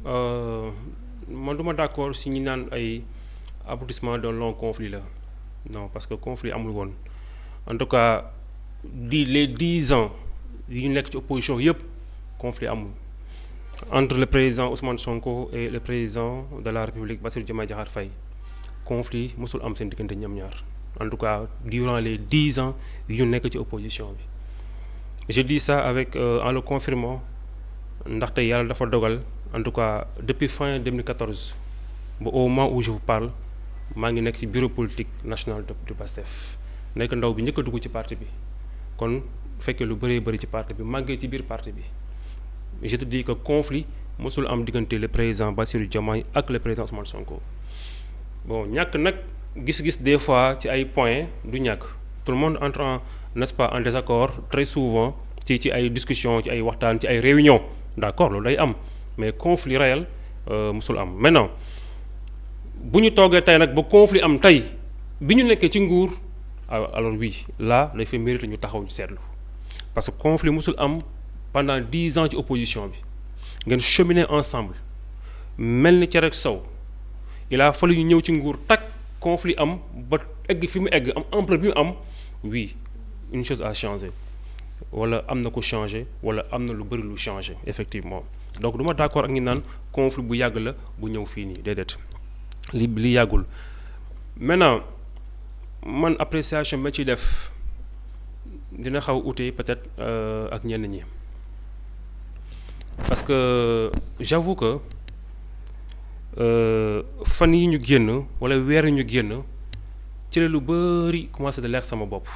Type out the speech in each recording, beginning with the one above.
man duma d'accord si ñi naan ay aboutissement d'un long conflit la non parce que conflit amul woon en tout cas les 10 ans yi ñu nekk ci opposition yëpp conflit amul entre le président Ousmane Sonko et le président de la République Bassirou Diomaye Diakhar Faye conflit mosul am seen diggante ñoom ñaar en tout cas durant les 10 ans yi ñu nekk ci opposition bi je dis ça avec en le confirmant ndaxte yàlla dafa dogal en tout cas depuis fin 2014 ba au moment où je vous parle maa ngi nekk ci bureau politique national du PASTEF nekk ndaw bi njëkk a dugg ci parti bi kon fekkee lu bëree bëri ci parti bi màggee ci biir parti bi je te dis que conflit mosul am diggante le président Bassirou Diomaye ak le président Ousmane Sonko bon ñàkk nag gis-gis des fois ci ay points du ñàkk tout le monde entre en n'est-ce pas en désaccord très souvent ci ay discussions ci ay waxtaan ci ay réunions d'accord loolu day am mais conflit réel mosul am maintenant bu ñu toogee tey nag ba conflit am tey bi ñu nekkee ci nguur alors oui là day fait mérite ñu taxaw ñu seetlu parce que conflit mosul am pendant 10 ans ci opposition bi ngeen cheminer ensemble mel ni cere ak sow il a fallu ñu ñëw ci nguur tak conflit am ba egg fi mu egg am ampleur bi mu am oui une chose a changé wala am na ko changé wala am na lu bëri lu changé effectivement donc du ma d'accord ak ñi naan conflit bu yàgg la bu ñëw fii nii déedéet li yàggul maintenant man appréciation ma ci def dina xaw ute peut-être ak ñenn ñi parce que j'avoue que fan yi ñu génn wala weer yi ñu génn ci la lu bëri commencé de leer sama bopp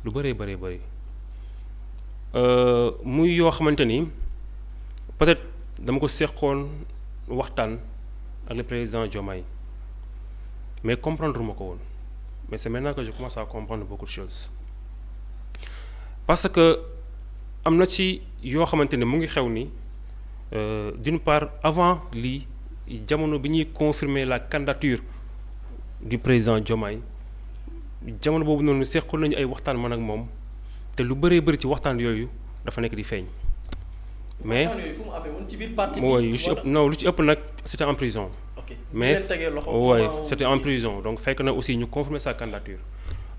lu bëree bëri muy yoo xamante ni peut-être dama ko seqoon waxtaan ak le président Diomaye mais comprendre ma ko woon mais c'est maintenant que je commence à comprendre beaucoup de choses parce que am na ci yoo xamante ne mu ngi xew ni d'une part avant lii jamono bi ñuy confirmer la candidature du président Diomaye jamono boobu noonu seqoon nañu ay waxtaan man ak moom te lu bëree bëri ci waxtaan yooyu dafa nekk di feeñ. mais mooy lu ci ëpp non lu ci ëpp nag c'était en prison. mais oui c'était en prison donc fekk na aussi ñu confirmer sa candidature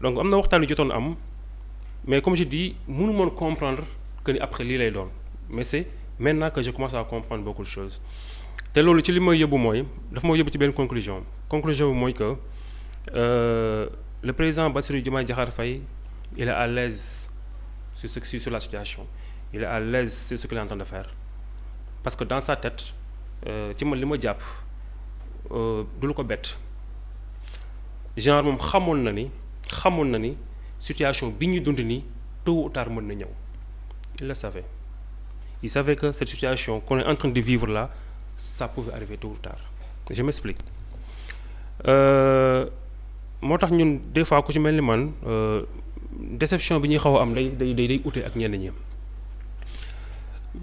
donc am na waxtaan yu jotoon am mais comme je dis mënu moon comprendre que ni après lii lay doon mais c'est maintenant que je commence à comprendre beaucoup de choses te loolu ci li may yóbbu mooy dafa ma yóbbu ci benn conclusion bi mooy que le président Bassirou Diomaye Diakhar Faye il est à l'aise sur la situation il est à l'aise sur ce qu'il est en train de faire parce que dans sa tête ci man li ma jàpp du lu ko bett genre moom xamoon na ni situation bi ñuy dund nii tôt ou tard mën na ñëw il le savait il savait que cette situation qu'on est en train de vivre là ça pouvait arriver tôt ou tard je m'explique moo tax ñun des fois ku ci mel ni man déception bi ñuy xaw a am day ute ak ñenn ñi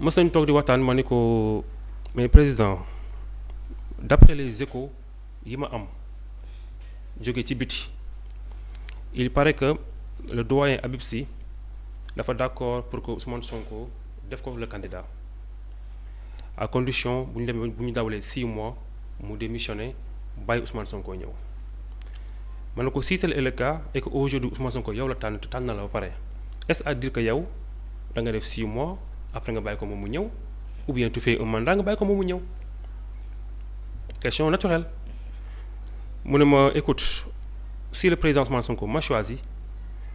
mës nañ toog di waxtaan ma ni ko mais président d'après les échos yi ma am jóge ci biti il paraît que le doyen Habib Sy dafa d'accord pour que Ousmane Sonko def ko le candidat à condition bu ñu dawalee 6 mois mu démissionner bàyyi Ousmane Sonko ñëw ma ne ko si tel est le cas et que aujourd'hui Ousmane Sonko yow la tànn na la ba pare est-ce à dire que yow da nga def 6 mois après nga bàyyi ko moom mu ñëw ou bien tu fais un mandat nga bàyyi ko moom mu ñëw question naturelle mu ne ma écoute si le président Ousmane Sonko m'a choisi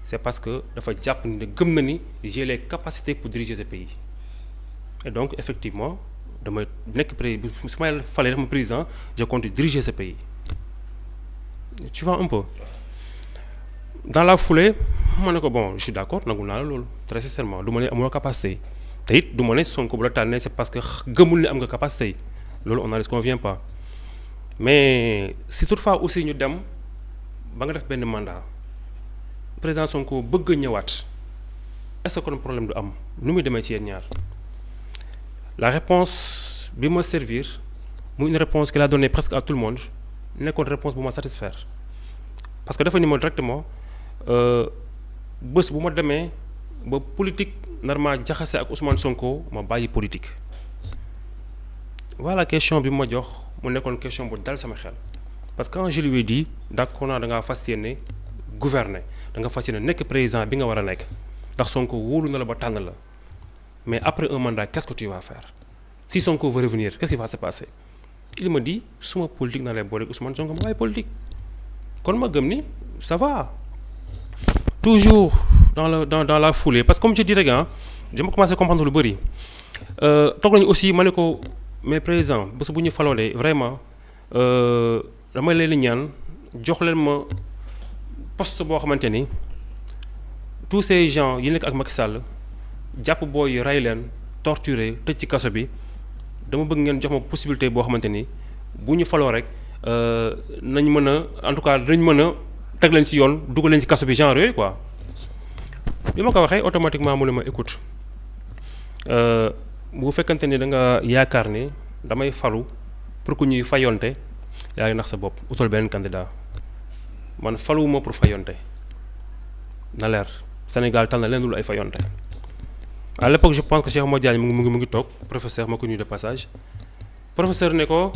c'est parce que dafa jàpp ni gëm na ni j'ai les capacités pour diriger ce pays et donc effectivement damay nekk su ma falee def ma président je compte diriger ce pays tu vois un peu dans la foulée ma ne ko bon je suis d'accord nangu naa la loolu très sincèrement du ma ne amuloo capacité te it du ma ne Sonko bu la tànnee c'est parce que gëmul ne am nga capacité loolu on n'en convient pas mais si toutefois aussi ñu dem ba nga def benn mandat président Sonko bëgg a ñëwaat est-ce que kon problème du am nu muy demee ci yéen ñaar la réponse bi ma servir muy une réponse qu'il a donnée presque à tout le monde nekkoon réponse bu ma satisfaire parce que dafa ni ma directement bés bu ma demee ba politique nar maa jaxase ak Ousmane Sonko ma bàyyi politique voilà question bi ma jox mu nekkoon question bu dal sama xel parce que quand je lui ai dit d'accord naa da ngaa fas yéene gouverner da nga fas yéene nekk président bi nga war a nekk ndax Sonko wóolu na la ba tànn la mais après un mandat qu'est-ce que tu vas faire si Sonko veut revenir qu'est-ce qui va se passer il me dit suma politique naa lay boole Ousmane Sonko ma bàyyi politique kon ma gëm ni ça va toujours dans la foulée parce que comme je dirais gars dama commencé comprendre lu bëri toog nañu aussi ma ne ko mais président bés bu ñu faloolee vraiment damay leen ñaan jox leen ma poste boo xamante ni tous ces gens yi nekk ak Macky Sall jàpp booy rey leen torturer tëj ci kaso bi dama bëgg ngeen jox ma possibilité boo xamante ni bu ñu faloo rek nañ mën a en tout cas dañ mën a teg leen ci yoon dugal leen ci kaso bi genre yooyu quoi bi ma ko waxee automatiquement mu ne ma écoute bu fekkante ni da nga yaakaar ni damay falu pour que ñuy fayonte yaa ngi nax sa bopp utal beneen candidat man faluwuma pour fayonte na leer Sénégal tal na leen dul ay fayonte à l'époque je pense que Cheikh Oumar Diagne mu ngi toog professeur ma ko nuyu de passage professeur ne ko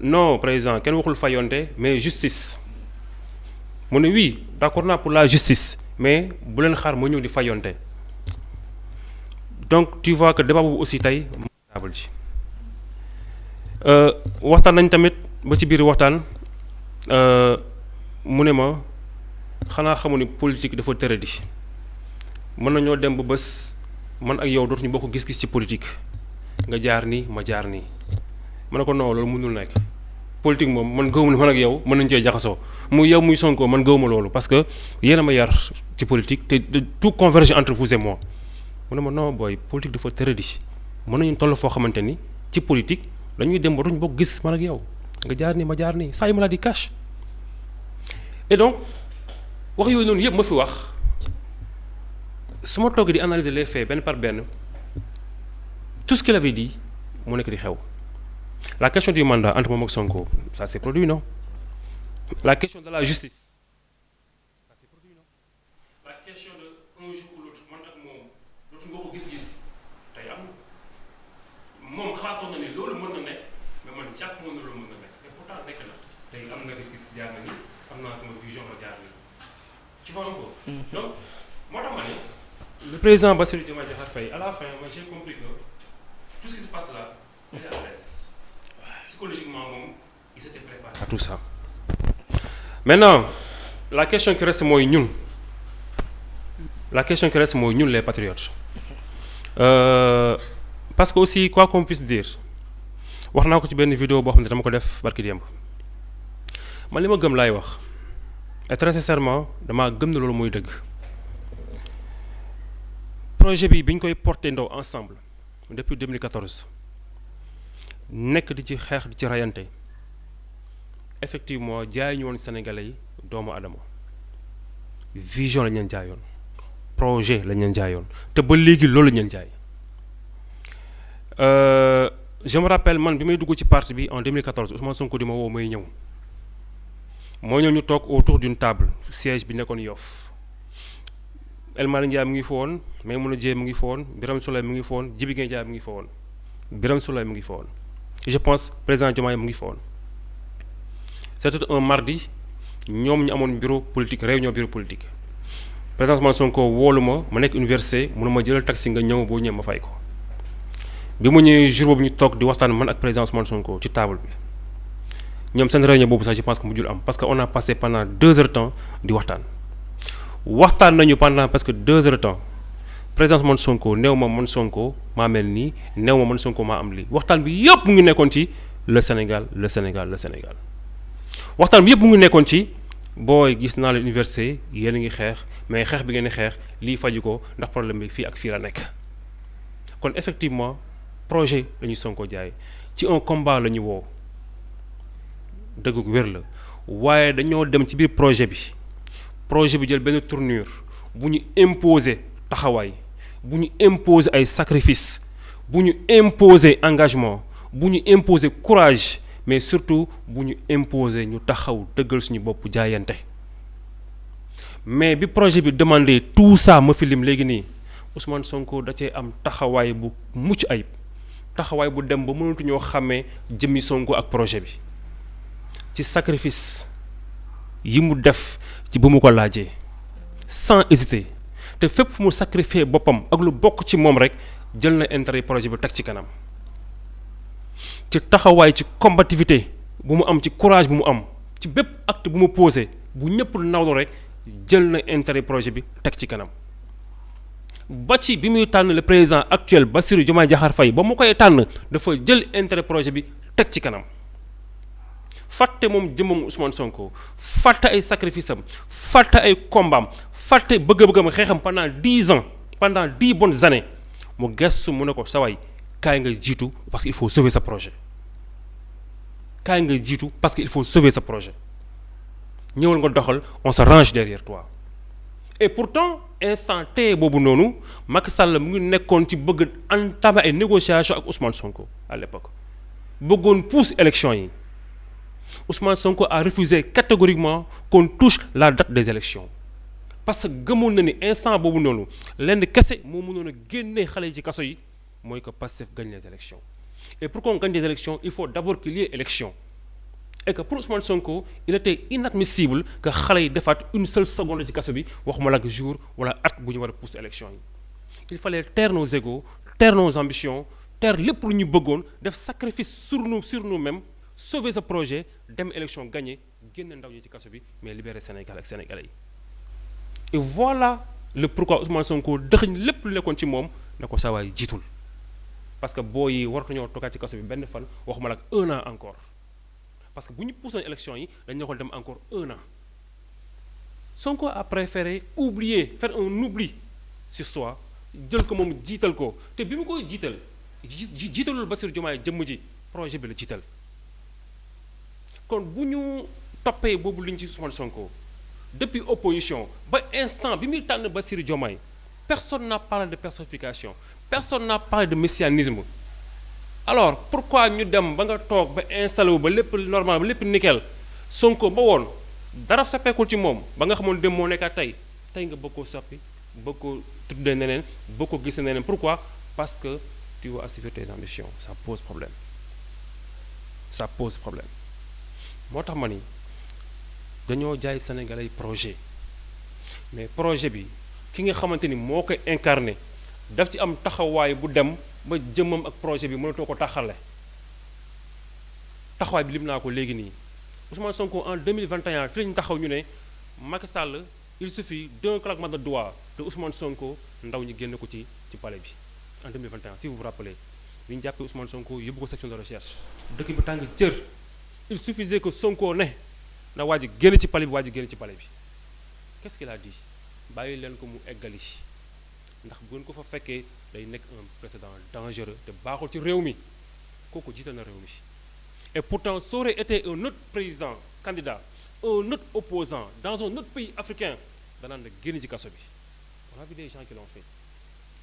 non président kenn waxul fayonte mais justice mu ne oui d'accord naa pour la justice mais bu leen xaar ma ñëw di fayonte donc tu vois que débat boobu aussi tey table ji waxtaan nañ tamit ba ci biir waxtaan mu ne ma xanaa xamu ni politique dafa tëradi mën nañoo dem ba bés man ak yow dootuñu bokk gis-gis ci politique nga jaar nii ma jaar nii ma ne ko non loolu mënul nekk politique moom man gëwuma man ak yow mën nañu cee jaxasoo muy yow muy Sonko man gëwuma loolu parce que yéen a ma yar ci politique te tout converge entre vous et moi mu ne ma non booy politique dafa tëradi mën nañu toll foo xamante ni ci politique dañuy dem ba duñ bokk gis man ak yow nga jaar nii ma jaar nii ça y me l'a dit cash et donc wax yooyu noonu yëpp ma fi wax su ma toogee di analyser les faits benn par benn tout ce qu'il avait dit mu nekk di xew la question du mandat entre moom ak Sonko ça s'est produit non la question de la justice ça s'est produit non la question de un jour ou l'autre man ak moom dootuñu bokk gis-gis tey am moom xalaatoon na ni loolu mën na nekk mais man jàpp mën na loolu mën na nekk et pourtant nekk na tey am na gis-gis jaar na ni am naa sama vision la jaar na tu vois un peu donc moo tax ma ne le président Bassirou Diomaye Diakhar Faye à la fin moi j'ai compris que tout ce qui se passe là il est à l'aise psychologiquement moom il s'était préparé à tout ça maintenant la question qui reste mooy ñun les patriotes parce que aussi quoi qu'on puisse dire wax naa ko ci benn vidéo boo xam ne dama ko def barki démb man li ma gëm laay wax et très sincèrement damaa gëm ne loolu mooy dëgg projet bi ñu koy porté ndaw ensemble depuis 2014 nekk di ci xeex di ci rayante effectivement jaay ñu woon Sénégalais yi doomu adama vision lañ leen jaayoon projet lañ leen jaayoon te ba léegi loolu lañ leen jaay je me rappelle man bi may dugg ci parti bi en 2014 Ousmane Sonko di ma woo may ñëw moo ñëw ñu toog autour d'une table siège bi nekkoon Yoff El Malick Ndiaye mu ngi fa woon Maïmouna Dièye mu ngi fa woon Birame Souleye mu ngi fa woon Djibi Gueye Ndiaye mu ngi fa woon Birame Souleye mu ngi fa woon je pense président Diomaye mu ngi fa woon c'était un mardi ñoom ñu amoon bureau politique réunion bureau politique président Ousmane Sonko woolu ma nekk université mënu ma jëlal taxi nga ñëw boo ñëwee ma fay ko bi mu ñëwee jour boobu ñu toog di waxtaan man ak président Ousmane Sonko ci table bi ñoom seen réunion boobu sax je pense que mujjul am parce que on a passé pendant 2 heures de temps di waxtaan nañu pendant presque 2 heures de temps président Ousmane Sonko néew ma man Sonko maa mel nii néew ma man Sonko maa am lii waxtaan bi yëpp mu ngi nekkoon ci le Sénégal waxtaan bi yëpp mu ngi nekkoon ci booy gis naa la université yéen a ngi xeex mais xeex bi ngeen di xeex lii faju ko ndax problème bi fii ak fii la nekk kon effectivement projet la ñuy Sonko jaay ci un combat la ñu woo dëgg gu wér la waaye dañoo dem ci biir projet bi jël benn tournure bu ñu imposer taxawaay bu ñu imposer ay sacrifice bu ñu imposer engagement bu ñu imposer courage mais surtout bu ñu imposer ñu taxaw dëggal suñu bopp jaayante mais bi projet bi demandé tout ça ma fi lim léegi nii Ousmane Sonko da cee am taxawaay bu mucc ayib taxawaay bu dem ba mënatu ñoo xàmmee jëmmi Sonko ak projet bi ci sacrifice yi mu def ci bu mu ko laajee sans hésiter te fépp fu mu sacrifier boppam ak lu bokk ci moom rek jël na intérêt projet bi teg ci kanam ci taxawaay ci combativité bu mu am ci courage bu mu am ci bépp acte bu mu posé bu ñëpp nawlu rek jël na intérêt projet bi teg ci kanam ba ci bi muy tànn le président actuel Bassirou Diomaye Diakhar Faye ba mu koy tànn dafa jël intérêt projet bi teg ci kanam fàtte moom jëmmam Ousmane Sonko fàtte ay sacrifice am fàtte ay combat am fàtte bëgg-bëggam xeexam pendant 10 ans pendant 10 bonnes années mu gestu mu ne ko sawaay kaay nga jiitu parce que il faut sauver sa projet kaay nga jiitu parce que il faut sauver sa projet ñëwal nga doxal on se range derrière toi et pourtant instant T boobu noonu Macky Sall mu ngi nekkoon ci bëgg entamer ay négociations ak Ousmane Sonko à l'époque bëggoon pousse élection yi Ousmane Sonko a refusé catégoriquement qu'on touche la date des élections parce que gëmoon na ni instant boobu noonu lenn kese moo mënoon a génnee xale yi ci kaso yi mooy que Pastef gagne les élections et pour qu'on gagne des élections il faut d'abord qu'il y ait élection et que pour Ousmane Sonko il était inadmissible que xale yi defaat une seule seconde ci kaso bi waxuma la ak jour wala at bu ñu war a pousser élection yi il fallait taire nos égos taire nos ambitions taire lépp lu ñu bëggoon def sacrifice sur nous-mêmes sauver ce projet dem élection gagné génn ndaw ñi ci kaso bi mais libérer Sénégal ak Sénégalais yi et voilà le pourquoi Ousmane Sonko dëxëñ lépp lu nekkoon ci moom na ko saa waay jiitul parce que boo yi waratuñoo toogaat ci kaso bi benn fan waxuma la ak 1 an encore parce que bu ñu poussoon élection yi dañu waxoon dem encore 1 an Sonko a préféré oublier faire un oubli sur soi jël ko moom jiital ko te bi mu koy jiital jiitalul Bassirou Diomaye jëmm ji projet bi la jiital kon bu ñu toppee boobu liñ ci Ousmane Sonko depuis opposition ba instant bi muy tànn Bassirou Diomaye personne n'a parlé de personnification personne n'a parlé de messianisme alors pourquoi ñu dem ba nga toog ba installé wu ba lépp normal ba lépp nickel Sonko ba woon dara soppeekul ci moom ba nga xamoon dem moo nekkaat tey nga bëgg koo soppi bëgg ko tuddee neneen bëgg ko gisee neneen pourquoi parce que tu veux assurer tes ambitions ça pose problème moo tax ma ni dañoo jaay Sénégalais projet mais projet bi ki nga xamante ni moo koy incarné daf ci am taxawaay bu dem ba jëmmam ak projet bi mënatoo ko taxale taxawaay bi lim naa ko léegi nii Ousmane Sonko en 2021 fi lañu taxaw ñu ne Macky Sall il suffit d'un claquement de doigts de Ousmane Sonko ndaw ñi génn ko ci palais bi en 2021 si vous vous rappelez bi ñu jàppee Ousmane Sonko yóbbu ko section de recherche dëkk bi tàng jër il suffisait que Sonko ne na waa ji génn ci palais bi waa ji génn ci palais bi qu'est-ce qu'il a dit bàyyi leen ko mu eggali ndax bu ngeen ko fa fekkee day nekk un précédent dangereux te baaxul ci réew mi kooku jiite na réew mi et pourtant ça aurait été un autre président candidat un autre opposant dans un autre pays africain danaan la génn ci kaso bi on a vu des gens qui l'ont fait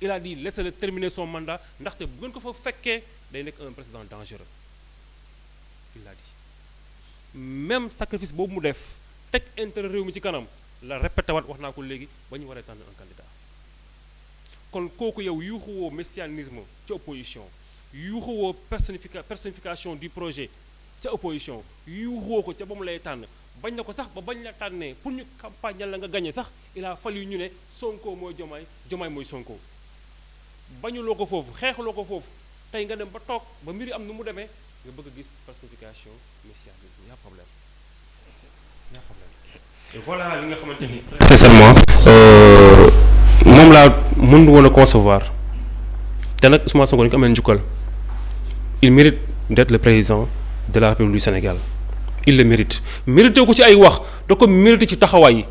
il a dit laissez-le terminer son mandat ndaxte bu ngeen ko fa fekkee day nekk un précédent dangereux il l'a dit même sacrifice boobu mu def teg intérêt réew mi ci kanam la répété waat wax naa ko léegi ba ñu waree tànn un candidat kon kooku yow yuuxuwoo messianisme ci opposition yuuxuwoo personnification du projet ca opposition yuuxuwoo ko ca ba mu lay tànn bañ na ko sax ba bañ la tànnee pour ñu campagne la nga gagné sax il a fallu ñu ne Sonko mooy Diomaye Diomaye mooy Sonko bañuloo ko foofu xeexuloo ko foofu tey nga dem ba toog ba mbiri am nu mu demee nga bëgg a gis personnification messianisme y a problème et voilà li nga xamante ni sincèrement moom laa mëndu woon a concevoir te nag Ousmane Sonko dañu ko amee njukkal il mérite d'être le président de la République du Sénégal il le mérite mérité ko ci ay wax da ko mérité ci taxawaay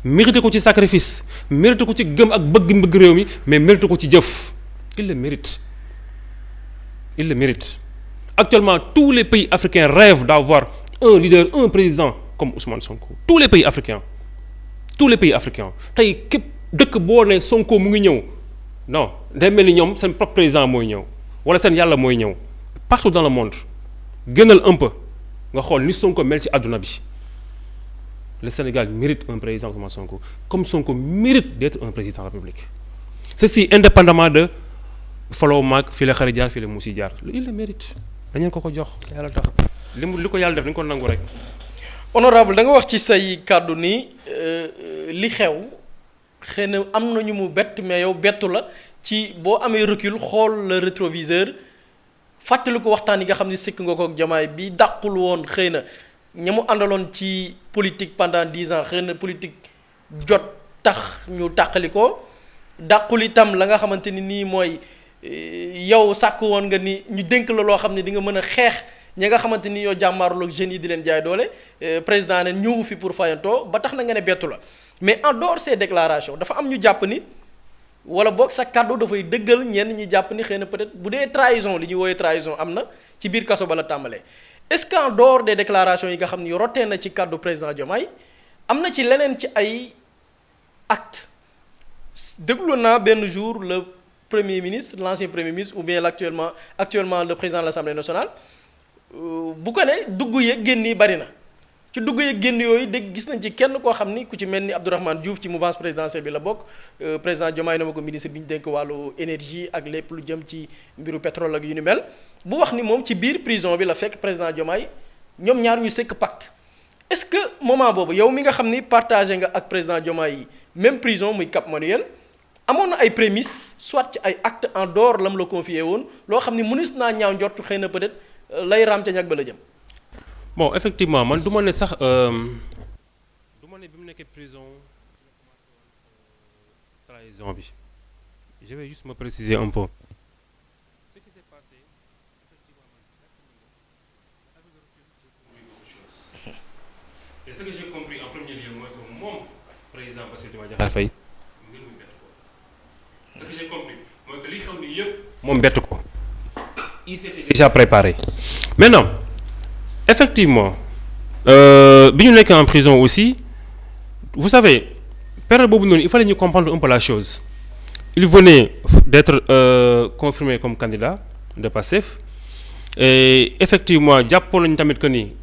mérité ko ci sacrifice mérité ko ci gëm ak bëgg réew mi mais mérité ko ci jëf il le mérite actuellement tous les pays africains rêvent d'avoir un leader un président comme Ousmane Sonko tous les pays africains tey képp dëkk boo ne Sonko mu ngi ñëw non day mel ni ñoom seen propre président mooy ñëw wala seen yàlla mooy ñëw partout dans le monde gënal un peu nga xool ni Sonko mel ci àdduna bi le Sénégal mérite un président Ousmane Sonko comme Sonko mérite d'être un président de la République ceci indépendamment de follow maag fii la xari jaar fii la musi jaar il le mérite dañu ko jox yàlla tax li ko yàlla def dañu ko nangu rek. honorable da nga wax ci say kàddu ni li xew xëy na am na ñu mu bett mais yow bettu la ci boo amee recul xool le rétroviseur fàttali ko waxtaan yi nga xam ne sëkk nga ko ak Diomaye bi dàqul woon xëy na ña mu àndaloon ci politique pendant 10 ans xëy na politique jot tax ñu tàqali ko dàqul itam la nga xamante ni nii mooy yow sàkk woon nga ni ñu dénk la loo xam ne di nga mën a xeex ñi nga xamante ni ñoo jàmmaarloo ak jeunes yi di leen jaay doole président ne ñëwu fi pour fayantoo ba tax na nga ne bettu la mais en dehors ces déclarations dafa am ñu jàpp ni wala boog sa kàddu dafay dëggal ñenn ñi jàpp ni xëy na peut-être bu dee trahison li ñuy woowee trahison am na ci biir kaso ba la tàmbalee est-ce que en dehors des déclarations yi nga xam ni rotee na ci kàddu président Diomaye am na ci leneen ci ay actes déglu naa benn jour le premier ministre l'ancien premier ministre ou bien actuellement le président de l'Assemblée nationale bu ko ne dugg yeeg génn yi bari na ci dugg yeeg génn yooyu dégg gis nañ ci kenn koo xam ni ku ci mel ni Abdourahmane Diouf ci mouvance présidentielle bi la bokk président Diomaye na ma ko ministre bi ñu dénk wàllu énergie ak lépp lu jëm ci mbiru pétrole ak yu ni mel bu wax ni moom ci biir prison bi la fekk président Diomaye ñoom ñaar ñu sëkk pacte est-ce que moment boobu yow mi nga xam ni partagé nga ak président Diomaye yi même prison muy Cap Manuel amoon na ay prémices soit ci ay actes en dehors lam la confié woon loo xam ni mënees naa ñaaw njort xëy na peut-être lay raam ca ñag ba la jëm. bon effectivement man du ma ne sax du ma ne bi mu nekkee prison trahison bi je vais juste me préciser un peu. Ce qui s'est passé effectivement et ce que j'ai compris en premier lieu mooy que moom président Bassirou Diomaye Diakhar Faye mbir mi bett ko ce que j'ai compris mooy que li xew nii yëpp moom bett ko il s'était déjà préparé maintenant effectivement bi ñu nekkee en prison aussi vous savez période boobu noonu il fallait ñu comprendre un peu la chose il venait d'être confirmé comme candidat de Pastef et effectivement jàppoon nañu tamit que ni